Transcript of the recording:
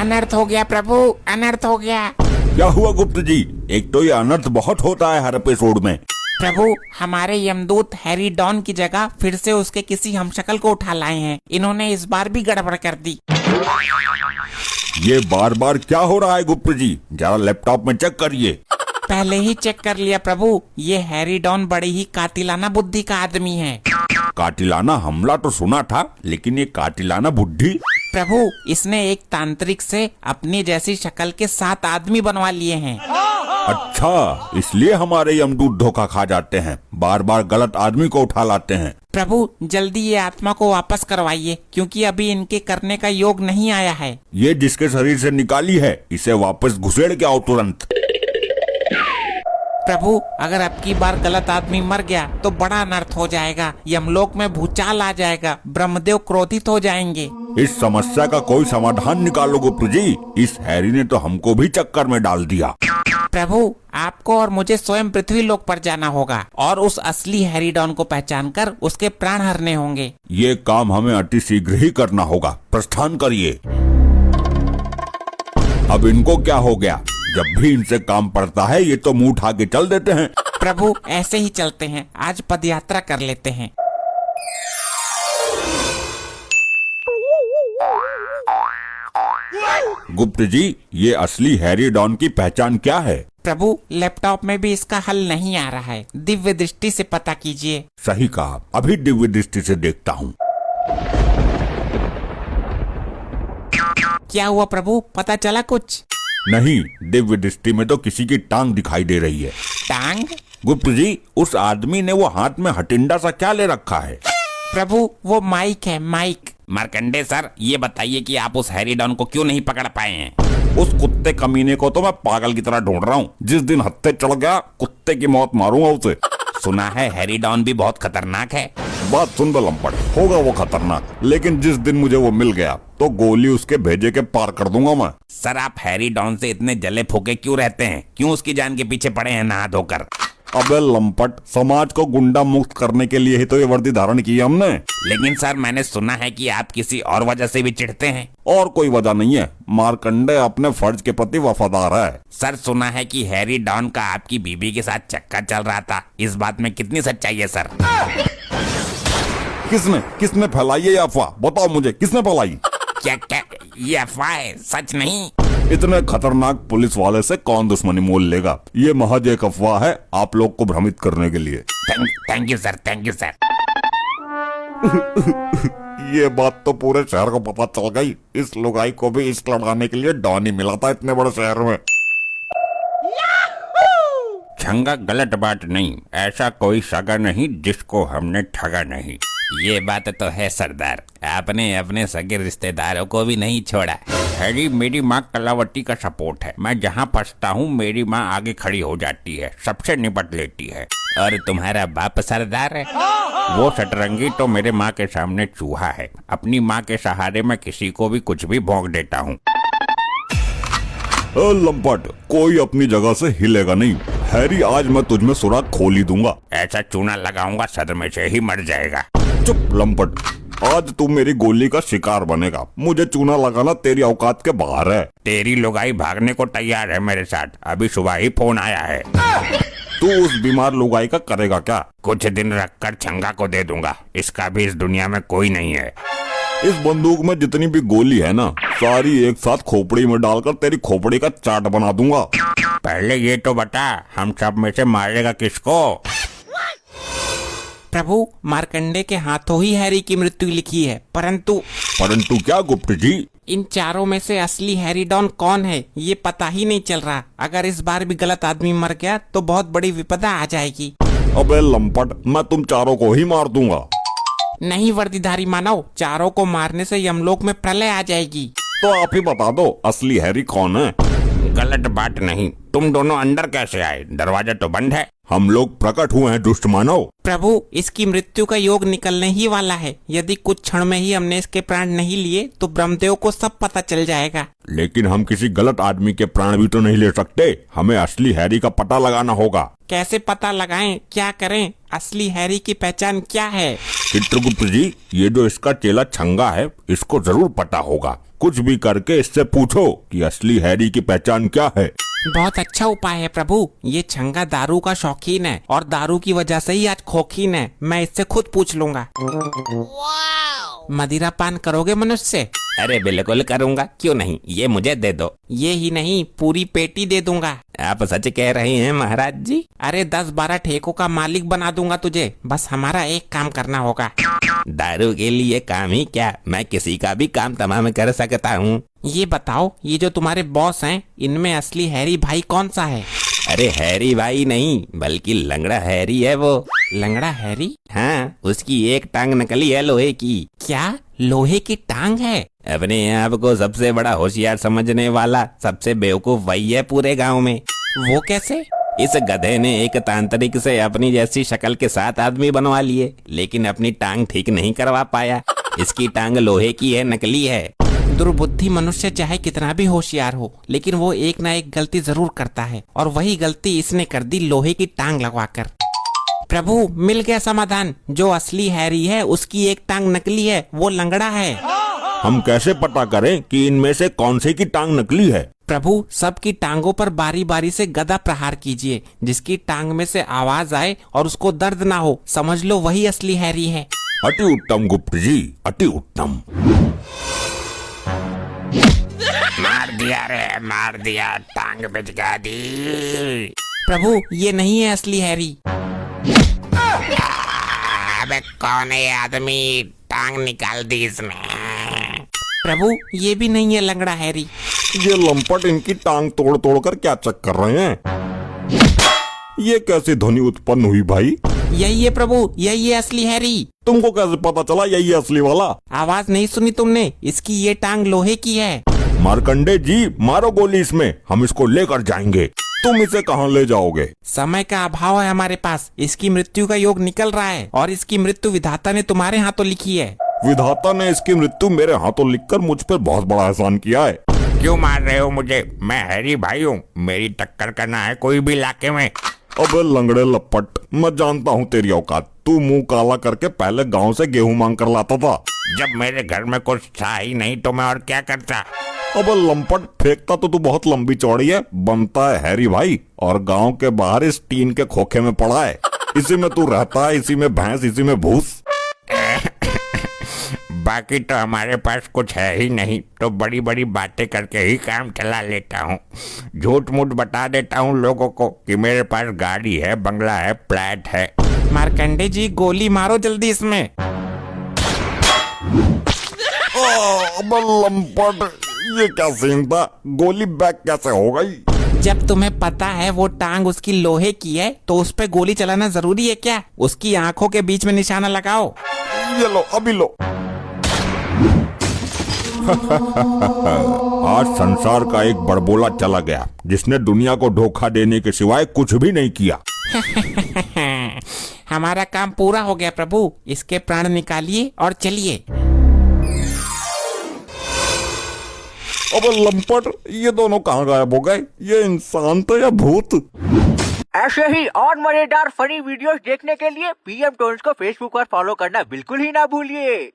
अनर्थ हो गया प्रभु, अनर्थ हो गया। क्या हुआ गुप्त जी? एक तो ये अनर्थ बहुत होता है हर एपिसोड में। प्रभु, हमारे यमदूत हैरी डॉन की जगह फिर से उसके किसी हमशक्ल को उठा लाए हैं। इन्होंने इस बार भी गड़बड़ कर दी। ये बार बार क्या हो रहा है गुप्त जी? जरा लैपटॉप में चेक करिए। पहले ही चेक कर लिया प्रभु। ये हैरी डॉन बड़ी ही कातिलाना बुद्धि का आदमी है। कातिलाना हमला तो सुना था, लेकिन ये कातिलाना बुद्धि? प्रभु, इसने एक तांत्रिक से अपनी जैसी शक्ल के 7 आदमी बनवा लिए हैं। अच्छा, इसलिए हमारे यमदूत धोखा खा जाते हैं, बार बार गलत आदमी को उठा लाते हैं। प्रभु, जल्दी ये आत्मा को वापस करवाइए, क्योंकि अभी इनके करने का योग नहीं आया है। ये जिसके शरीर से निकाली है, इसे वापस घुसेड़ के आओ तुरंत। प्रभु, अगर अब की बार गलत आदमी मर गया तो बड़ा अनर्थ हो जाएगा। यमलोक में भूचाल आ जाएगा, ब्रह्मदेव क्रोधित हो जाएंगे। इस समस्या का कोई समाधान निकालो गुप्त जी। इस हैरी ने तो हमको भी चक्कर में डाल दिया। प्रभु, आपको और मुझे स्वयं पृथ्वी लोक पर जाना होगा और उस असली हैरी डॉन को पहचान कर उसके प्राण हरने होंगे। ये काम हमें अति शीघ्र ही करना होगा। प्रस्थान करिए। अब इनको क्या हो गया? जब भी इनसे काम पड़ता है ये तो मुंह उठा के चल देते हैं। प्रभु, ऐसे ही चलते हैं। आज पदयात्रा कर लेते हैं। गुप्त जी, ये असली हैरी डॉन की पहचान क्या है? प्रभु, लैपटॉप में भी इसका हल नहीं आ रहा है। दिव्य दृष्टि से पता कीजिए। सही कहा, अभी दिव्य दृष्टि से देखता हूँ। क्या हुआ प्रभु, पता चला कुछ? नहीं, दिव्य दृष्टि में तो किसी की टांग दिखाई दे रही है। टांग? गुप्त जी, उस आदमी ने वो हाथ में हटिंडा सा क्या ले रखा है? प्रभु, वो माइक है, माइक। मार्कंडे सर, ये बताइए कि आप उस हैरी डॉन को क्यों नहीं पकड़ पाए हैं? उस कुत्ते कमीने को तो मैं पागल की तरह ढूंढ रहा हूँ। जिस दिन हत्थे चढ़ गया, कुत्ते की मौत मारूंगा उसे। सुना है हैरी डॉन भी बहुत खतरनाक है। बात सुन दो लंपट, होगा वो खतरनाक, लेकिन जिस दिन मुझे वो मिल गया तो गोली उसके भेजे के पार कर दूंगा मैं। सर, आप हैरी डॉन से इतने जले फूके क्यों रहते हैं? क्यों उसकी जान के पीछे पड़े हैं नहा धोकर? अबे लंपट, समाज को गुंडा मुक्त करने के लिए ही तो ये वर्दी धारण की है हमने। लेकिन सर, मैंने सुना है कि आप किसी और वजह से भी चिढ़ते हैं। और कोई वजह नहीं है, मार्कंडे अपने फर्ज के प्रति वफादार है। सर, सुना है कि हैरी डॉन का आपकी बीबी के साथ चक्कर चल रहा था। इस बात में कितनी सच्चाई है सर? किसने किसने फैलाई ये अफवाह? बताओ मुझे, किसने फैलाई? क्या क्या ये अफवाह है, सच नहीं? इतने खतरनाक पुलिस वाले से कौन दुश्मनी मोल लेगा? ये महज एक अफवाह है, आप लोग को भ्रमित करने के लिए। Thank you sir, thank you sir. ये बात तो पूरे शहर को पता चल गई। इस लुगाई को भी इश्क लड़ाने के लिए डॉन ही मिला था इतने बड़े शहर में। छंगा, गलत बात नहीं। ऐसा कोई सगा नहीं जिसको हमने ठगा नहीं। ये बात तो है सरदार, आपने अपने सगे रिश्तेदारों को भी नहीं छोड़ा। हैरी मेरी माँ कलावती का सपोर्ट है। मैं जहाँ फंसता हूँ मेरी माँ आगे खड़ी हो जाती है, सबसे निपट लेती है। और तुम्हारा बाप सरदार है, वो शतरंगी तो मेरे माँ के सामने चूहा है। अपनी माँ के सहारे मैं किसी को भी कुछ भी भोंक देता हूँ। लंपट, कोई अपनी जगह से हिलेगा नहीं। हैरी, आज मैं तुझमें सुराग खोल ही दूंगा। ऐसा चूना लगाऊंगा सदमे से ही मर जाएगा। चुप लंपट, आज तू मेरी गोली का शिकार बनेगा। मुझे चूना लगाना तेरी औकात के बाहर है। तेरी लुगाई भागने को तैयार है मेरे साथ। अभी सुबह ही फोन आया है। तू उस बीमार लुगाई का करेगा क्या? कुछ दिन रखकर छंगा को दे दूंगा। इसका भी इस दुनिया में कोई नहीं है। इस बंदूक में जितनी भी गोली है ना, सारी एक साथ खोपड़ी में डालकर तेरी खोपड़ी का चाट बना दूंगा। पहले ये तो बता, हम सब में से मारेगा किसको? प्रभु, मार्कंडे के हाथों ही हैरी की मृत्यु लिखी है। परंतु क्या गुप्त जी? इन चारों में से असली हैरी डॉन कौन है ये पता ही नहीं चल रहा। अगर इस बार भी गलत आदमी मर गया तो बहुत बड़ी विपदा आ जाएगी। अबे लंपट, मैं तुम चारों को ही मार दूंगा। नहीं वर्दीधारी मानव, चारों को मारने से यमलोक में प्रलय आ जाएगी। तो आप ही बता दो, असली हैरी कौन है? गलत बात नहीं। तुम दोनों अंदर कैसे आए? दरवाजा तो बंद है। हम लोग प्रकट हुए हैं दुष्ट मानव। प्रभु, इसकी मृत्यु का योग निकलने ही वाला है। यदि कुछ क्षण में ही हमने इसके प्राण नहीं लिए तो ब्रह्मदेव को सब पता चल जाएगा। लेकिन हम किसी गलत आदमी के प्राण भी तो नहीं ले सकते। हमें असली हैरी का पता लगाना होगा। कैसे पता लगाएं? क्या करें? असली हैरी की पहचान क्या है? चित्रगुप्त जी, ये जो इसका चेला छंगा है, इसको जरूर पता होगा। कुछ भी करके इससे पूछो कि असली हैरी की पहचान क्या है। बहुत अच्छा उपाय है प्रभु। ये छंगा दारू का शौकीन है और दारू की वजह से ही आज खोखीन है। मैं इससे खुद पूछ लूंगा। मदिरा पान करोगे मनुष्य? अरे बिल्कुल करूँगा, क्यों नहीं, ये मुझे दे दो। ये ही नहीं, पूरी पेटी दे दूंगा। आप सच कह रहे हैं महाराज जी? अरे 10-12 ठेकों का मालिक बना दूंगा तुझे। बस हमारा एक काम करना होगा। दारू के लिए काम ही क्या, मैं किसी का भी काम तमाम कर सकता हूँ। ये बताओ, ये जो तुम्हारे बॉस हैं, इनमें असली हैरी भाई कौन सा है? अरे हैरी भाई नहीं, बल्कि लंगड़ा हैरी है वो। लंगड़ा हैरी? हाँ, उसकी एक टांग नकली है लोहे की। क्या लोहे की टांग है? अपने आप को सबसे बड़ा होशियार समझने वाला सबसे बेवकूफ वही है पूरे गांव में। वो कैसे? इस गधे ने एक तांत्रिक से अपनी जैसी शक्ल के 7 आदमी बनवा लिए, लेकिन अपनी टांग ठीक नहीं करवा पाया। इसकी टांग लोहे की है, नकली है। दुर्बुद्धि मनुष्य चाहे कितना भी होशियार हो, लेकिन वो एक ना एक गलती जरूर करता है, और वही गलती इसने कर दी लोहे की टांग लगवाकर। प्रभु, मिल गया समाधान। जो असली हैरी है उसकी एक टांग नकली है, वो लंगड़ा है। हम कैसे पता करें कि इनमें से कौन से की टांग नकली है? प्रभु, सबकी टांगों पर बारी बारी से गदा प्रहार कीजिए। जिसकी टांग में से आवाज आए और उसको दर्द ना हो, समझ लो वही असली हैरी है। अति उत्तम गुप्त जी, अति उत्तम। मार दिया रे, मार दिया, टांग बिचका दी। प्रभु, ये नहीं है असली हैरी। अबे कौन है आदमी, टांग निकाल दी इसने। प्रभु, ये भी नहीं है लंगड़ा हैरी। ये लंपट इनकी टांग तोड़ तोड़ कर क्या चेक कर रहे हैं? ये कैसी ध्वनि उत्पन्न हुई भाई? यही है प्रभु, यही है असली हैरी। तुमको कैसे पता चला यही है असली वाला? आवाज नहीं सुनी तुमने? इसकी ये टांग लोहे की है। मार्कंडे जी, मारो गोली इसमें, हम इसको लेकर जाएंगे। तुम इसे कहाँ ले जाओगे? समय का अभाव है हमारे पास। इसकी मृत्यु का योग निकल रहा है और इसकी मृत्यु विधाता ने तुम्हारे हाथों लिखी है। विधाता ने इसकी मृत्यु मेरे हाथों लिखकर मुझ पर बहुत बड़ा एहसान किया है। क्यों मार रहे हो मुझे? मैं हैरी भाई हूँ, मेरी टक्कर करना है कोई भी इलाके में। अबे लंगड़े लपट, मैं जानता हूँ तेरी औकात। तू मुंह काला करके पहले गांव से गेहूं मांग कर लाता था। जब मेरे घर में कुछ था ही नहीं तो मैं और क्या करता। अबे लंपट, फेंकता तो तू बहुत लंबी चौड़ी है, बनता है हैरी भाई, और गांव के बाहर इस टीन के खोखे में पड़ा है। इसी में तू रहता है, इसी में भैंस, इसी में भूस। बाकी तो हमारे पास कुछ है ही नहीं, तो बड़ी बड़ी बातें करके ही काम चला लेता हूँ। झूठ मूठ बता देता हूँ लोगों को कि मेरे पास गाड़ी है, बंगला है, फ्लैट है। मार्कंडे जी, गोली मारो जल्दी इसमें। अबे लंपट, ये क्या सीन था? गोली बैक कैसे हो गई? जब तुम्हें पता है वो टांग उसकी लोहे की है तो उस पे गोली चलाना जरूरी है क्या? उसकी आंखों के बीच में निशाना लगाओ। ये लो, अभी लो। आज संसार का एक बड़बोला चला गया जिसने दुनिया को धोखा देने के सिवाय कुछ भी नहीं किया। हमारा काम पूरा हो गया प्रभु। इसके प्राण निकालिए और चलिए। अबे लंपट, ये दोनों कहाँ गायब हो गए? ये इंसान तो या भूत? ऐसे ही और मजेदार फनी वीडियोस देखने के लिए पीएम टोन्स को फेसबुक पर फॉलो करना बिल्कुल ही ना भूलिए।